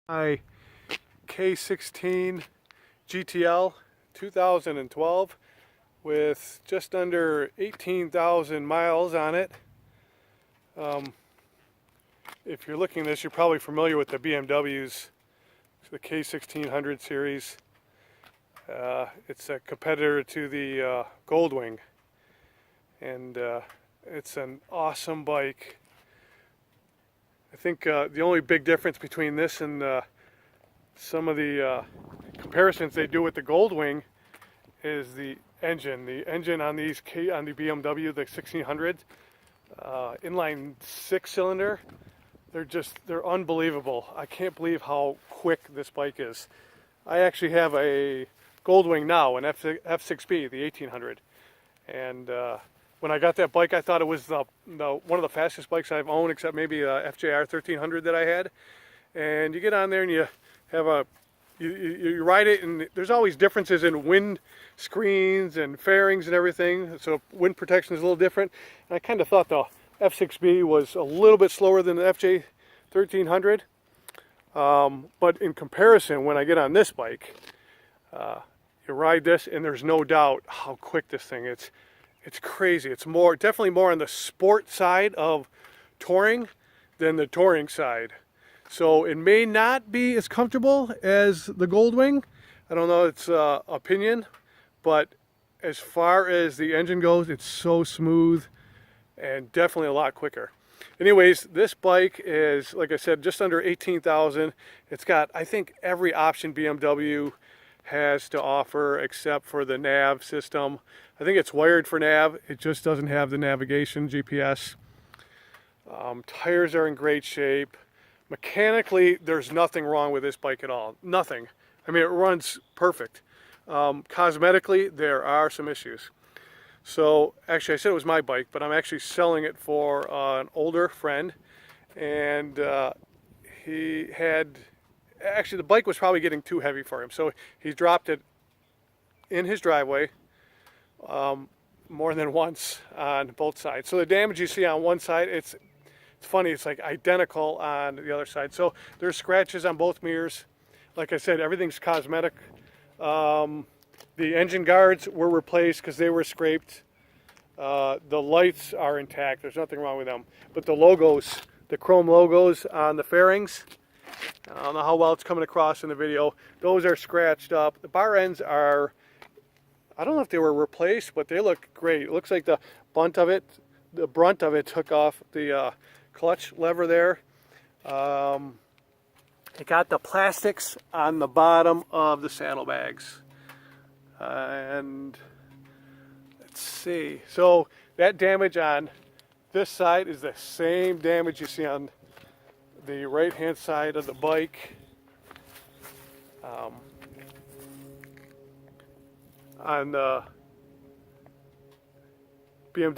My K16 GTL 2012 with just under 18,000 miles on it. If you're looking at this, you're probably familiar with the BMWs, the K1600 series. It's a competitor to the Goldwing, and it's an awesome bike. I think the only big difference between this and some of the comparisons they do with the Goldwing is the engine. The engine on these on the BMW, the 1600, inline 6-cylinder. They're unbelievable. I can't believe how quick this bike is. I actually have a Goldwing now, an F6B, the 1800, and when I got that bike, I thought it was one of the fastest bikes I've owned, except maybe a FJR 1300 that I had. And you get on there and you have you ride it, and there's always differences in wind screens and fairings and everything. So wind protection is a little different. And I kind of thought the F6B was a little bit slower than the FJ 1300. But in comparison, when I get on this bike, you ride this, and there's no doubt how quick this thing is. It's crazy. It's definitely more on the sport side of touring than the touring side. So it may not be as comfortable as the Goldwing. I don't know, it's opinion, but as far as the engine goes, it's so smooth and definitely a lot quicker. Anyways, this bike is, like I said, just under 18,000. It's got, I think, every option BMW has to offer except for the nav system. I think it's wired for nav. It just doesn't have the navigation GPS. Tires are in great shape. Mechanically, there's nothing wrong with this bike at all. Nothing. I mean, it runs perfect. Cosmetically, there are some issues. So actually, I said it was my bike, but I'm actually selling it for an older friend, and he had, actually the bike was probably getting too heavy for him, so he dropped it in his driveway more than once on both sides. So the damage you see on one side, it's funny, it's like identical on the other side. So there's scratches on both mirrors. Like I said, everything's cosmetic. The engine guards were replaced because they were scraped. The lights are intact. There's nothing wrong with them. But the logos, the chrome logos on the fairings, I don't know how well it's coming across in the video, those are scratched up. The bar ends are, I don't know if they were replaced, but they look great. It looks like the brunt of it took off the clutch lever there. It got the plastics on the bottom of the saddlebags. And let's see, so that damage on this side is the same damage you see on the right hand side of the bike. On the BMW